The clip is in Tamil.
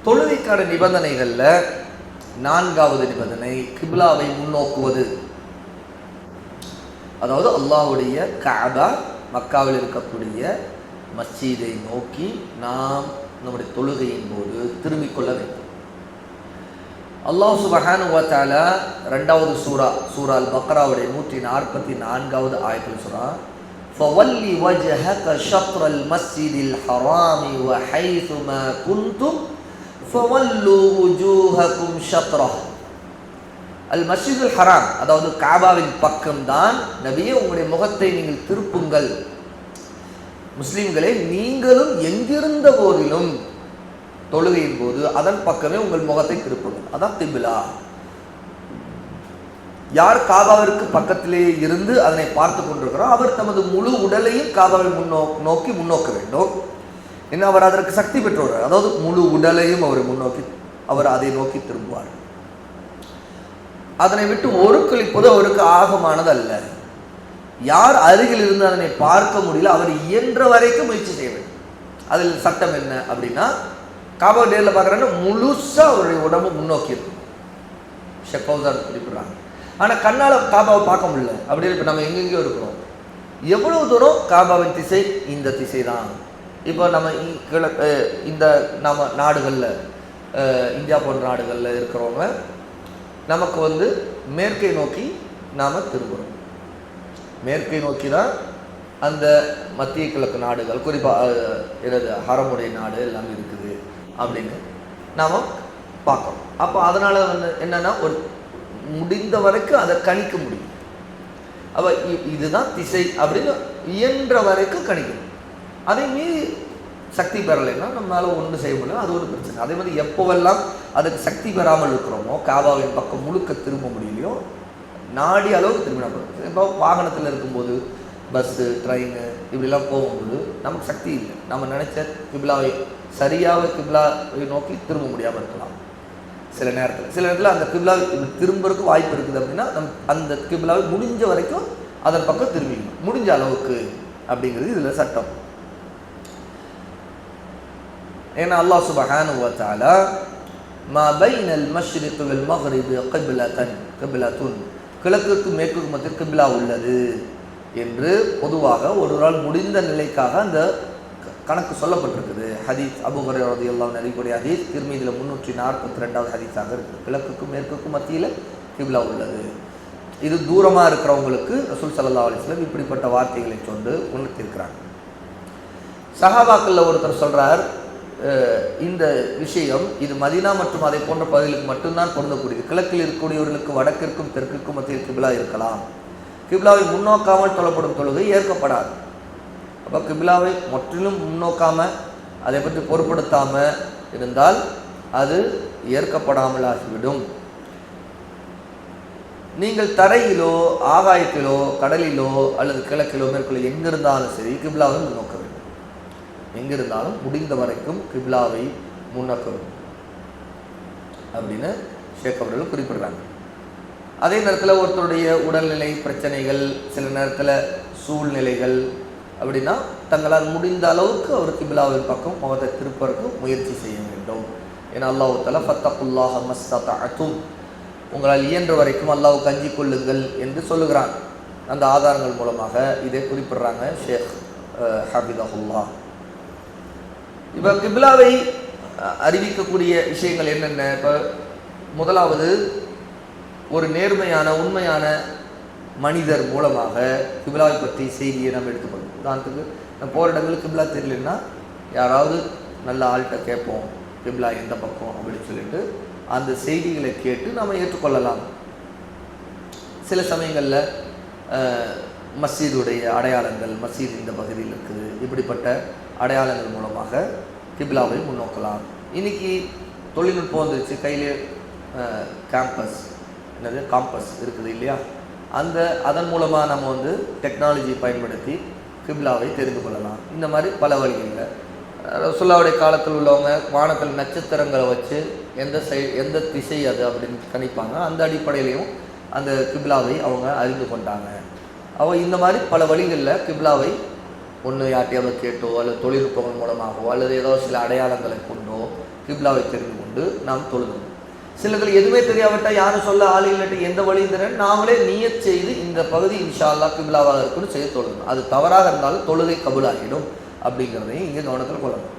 தொழுகைக்கான நிபந்தனைகளில் 4வது நிபந்தனை கிப்லாவை முன்னோக்குவது. அதாவது அல்லாஹ்வுடைய கஅபா மக்காவில் இருக்கக்கூடிய மஸ்ஜிதை நோக்கி நாம் நம்முடைய தொழுகையின் போது திரும்பிக் கொள்ள வேண்டும். அல்லாஹ் சுப்ஹானஹு வ தஆலா 2வது சூரா அல் பக்ராவுடைய 144வது ஆயத்தில் சொல்றான், ஃபவல்லி வஜ்ஹக ஷத்ரல் மஸ்ஜிதில் ஹராமி வ ஹைது மா குன்தும் ஃபவல்லு வுஜூஹகும் ஷத்ரஹ். அல் மஸ்ஜிதுல் ஹராம், அதாவது காபாவின் பக்கம்தான் நபியே உங்களுடைய முகத்தை நீங்கள் திருப்புங்கள். முஸ்லிம்களே, நீங்களும் எங்கிருந்த போதிலும் தொழுகையின் போது அதன் பக்கமே உங்கள் முகத்தை திருப்புங்கள். அதான் கிப்லா. யார் காபாவிற்கு பக்கத்திலே இருந்து அதனை பார்த்து கொண்டிருக்கிறார் அவர் தமது முழு உடலையும் காபாவை நோக்கி முன்னோக்க வேண்டும். இன்னும் அவர் அதற்கு சக்தி பெற்றவர், அதாவது முழு உடலையும் அவர் முன்னோக்கி அவர் அதை நோக்கி திரும்புவார். அதனை விட்டு ஒரு கழிப்பது அவருக்கு ஆகமானது அல்ல. யார் அருகில் இருந்து அதனை பார்க்க முடியல அவர் இயன்ற வரைக்கும் முயற்சி செய்ய வேண்டும். அதில் சட்டம் என்ன அப்படின்னா, காபா நேரில் பார்க்குறாங்க முழுசா அவருடைய உடம்பு முன்னோக்கி இருக்கும். ஷேக் ஃபௌசான் குறிப்பிடுறாங்க. ஆனால் கண்ணால் காபாவை பார்க்க முடியல. அப்படி இப்போ நம்ம எங்கெங்கேயோ இருக்கிறோம். எவ்வளவு தூரம் காபாவின் திசை இந்த திசை தான். இப்போ நம்ம இந்த நம்ம நாடுகளில் இந்தியா போன்ற நாடுகளில் இருக்கிறவங்க நமக்கு மேற்கை நோக்கி நாம் திரும்புகிறோம். மேற்கை நோக்கி தான் அந்த மத்திய கிழக்கு நாடுகள், குறிப்பாக எனது ஹரமுடைய நாடு எல்லாமே இருக்குது அப்படின்னு நாம் பார்க்கணும். அப்போ அதனால் என்னென்னா ஒரு முடிந்த வரைக்கும் அதை கணிக்க முடியும். அப்போ இதுதான் திசை அப்படின்னு இயன்ற வரைக்கும் கணிக்கணும். அதை மீறி சக்தி பெறலைன்னா நம்மளால் ஒன்றும் செய்ய முடியும், அது ஒரு பிரச்சனை. அதே மாதிரி எப்போவெல்லாம் அதுக்கு சக்தி பெறாமல் இருக்கிறோமோ, காபாவின் பக்கம் முழுக்க திரும்ப முடியலையோ, நாடி அளவுக்கு திரும்பினா போதும். இப்போ வாகனத்தில் இருக்கும்போது பஸ்ஸு ட்ரெயினு இப்படிலாம் போகும்போது நமக்கு சக்தி இல்லை. நம்ம நினச்ச கிப்லாவை சரியாக கிப்லாவை நோக்கி திரும்ப முடியாமல் இருக்கலாம். சில நேரத்தில் அந்த கிப்லாவை திரும்புறதுக்கு வாய்ப்பு இருக்குது அப்படின்னா அந்த கிப்லாவை முடிஞ்ச வரைக்கும் அதன் பக்கம் திரும்பிக்கணும், முடிஞ்ச அளவுக்கு அப்படிங்கிறது இதில் சட்டம். ஏன்னா அல்லாஹ் சுப்ஹானஹு வ தஆலா மா பைனல் மஷ்ரிக் வல் மக்ரிப் கிப்லத்துன், கிழக்குக்கு மேற்குக்கு மத்தியில் கிப்லா உள்ளது என்று பொதுவாக ஒரு நாள் முடிந்த நிலைக்காக அந்த கணக்கு சொல்லப்பட்டிருக்குது. ஹதீஸ் அபூ ஹுரைரா ரலியல்லாஹு அன்ஹு அறிவிக்கக்கூடிய ஹதீஸ் திர்மிதியில் 342வது ஹதீஸாக இருக்குது. கிழக்குக்கும் மேற்குக்கும் மத்தியில் கிப்லா உள்ளது. இது தூரமாக இருக்கிறவங்களுக்கு ரசூல் ஸல்லல்லாஹு அலைஹி வஸல்லம் இப்படிப்பட்ட வார்த்தைகளை சொல்லி உணர்த்தியிருக்கிறாங்க. சஹாபாக்களில் ஒருத்தர் சொல்கிறார், இந்த விஷயம் இது மதீனா மற்றும் அதை போன்ற பகுதிகளுக்கு மட்டும்தான் பொருந்தக்கூடியது. கிழக்கில் இருக்கக்கூடியவர்களுக்கு வடக்கிற்கும் தெற்கிற்கும் மத்தியில் கிப்லா இருக்கலாம். கிப்லாவை முன்னோக்காமல் தொழப்படும் தொழுகை ஏற்கப்படாது. அப்போ கிப்லாவை முற்றிலும் முன்னோக்காமல் அதை பற்றி பொருட்படுத்தாமல் இருந்தால் அது ஏற்கப்படாமல் ஆகிவிடும். நீங்கள் தரையிலோ ஆகாயத்திலோ கடலிலோ அல்லது கிழக்கிலோ மேற்கிலோ எங்கிருந்தாலும் சரி கிப்லாவை முன்னோக்க வேண்டும். எங்கிருந்தாலும் முடிந்த வரைக்கும் கிப்லாவை முன்னோக்க வேண்டும் அப்படின்னு ஷேக் அவர்கள் குறிப்பிடுறாங்க. அதே நேரத்தில் ஒருத்தருடைய உடல்நிலை பிரச்சனைகள், சில நேரத்தில் சூழ்நிலைகள் அப்படின்னா தங்களால் முடிந்த அளவுக்கு அவர் கிப்லாவின் பக்கம் முகத்தை திருப்பதற்கு முயற்சி செய்ய வேண்டும். ஏன்னா அல்லாஹ் தஆலா ஃபத்தகுல்லாஹ மஸ்ததஅதும், உங்களால் இயன்ற வரைக்கும் அல்லாஹ்வுக்கு அஞ்சி கொள்ளுங்கள் என்று சொல்லுகிறான். அந்த ஆதாரங்கள் மூலமாக இதை குறிப்பிடுறாங்க ஷேக் ஹபிதஹுல்லாஹ். இப்போ கிப்லாவை அறிவிக்கக்கூடிய விஷயங்கள் என்னென்ன? இப்போ முதலாவது, ஒரு நேர்மையான உண்மையான மனிதர் மூலமாக கிப்லாவை பற்றி செய்தியை நம்ம எடுத்துக்கொள்ளும். உதாரணத்துக்கு நம்ம போகிற இடங்களுக்கு கிப்லா தெரியலன்னா யாராவது நல்ல ஆள்கிட்ட கேட்போம், கிப்லா எந்த பக்கம் அப்படின்னு சொல்லிட்டு அந்த செய்திகளை கேட்டு நம்ம ஏற்றுக்கொள்ளலாம். சில சமயங்களில் மஸ்ஜிதுடைய அடையாளங்கள், மஸ்ஜித் இந்த பகுதியில் இருக்குது, இப்படிப்பட்ட அடையாளங்கள் மூலமாக கிப்லாவை முன்னோக்கலாம். இன்றைக்கி தொழில்நுட்பம் வந்துருச்சு, கையிலே காம்பஸ் இருக்குது இல்லையா, அதன் மூலமாக நம்ம டெக்னாலஜி பயன்படுத்தி கிப்லாவை தெரிந்து கொள்ளலாம். இந்த மாதிரி பல வழிகளில் ரசூலுல்லாஹ்வுடைய காலத்தில் உள்ளவங்க வானத்தில் நட்சத்திரங்களை வச்சு எந்த திசை அது அப்படின்னு கணிப்பாங்க. அந்த அடிப்படையிலையும் அந்த கிப்லாவை அவங்க அறிந்து கொண்டாங்க. இந்த மாதிரி பல வழிகளில் கிப்லாவை ஒன்று யார்ட்டையாவது கேட்டோ அல்லது தொழில்நுட்பங்கள் மூலமாகவோ அல்லது ஏதோ சில அடையாளங்களை கொண்டோ கிப்லாவை தெரிந்து கொண்டு நாம் தொழுகணும். சிலர்கள் எதுவுமே தெரியாவிட்டால் யாரும் சொல்ல ஆள் இல்லாட்டி எந்த வழியும் தெரியும், நாமளே நியத் செய்து இந்த பகுதி இன்ஷா அல்லாஹ் கிப்லாவாக இருக்குன்னு செய்ய தொழுகணும். அது தவறாக இருந்தாலும் தொழுகை கபூலாகிடும் அப்படிங்கிறதையும் இங்கே கவனத்தில் கொள்ளணும்.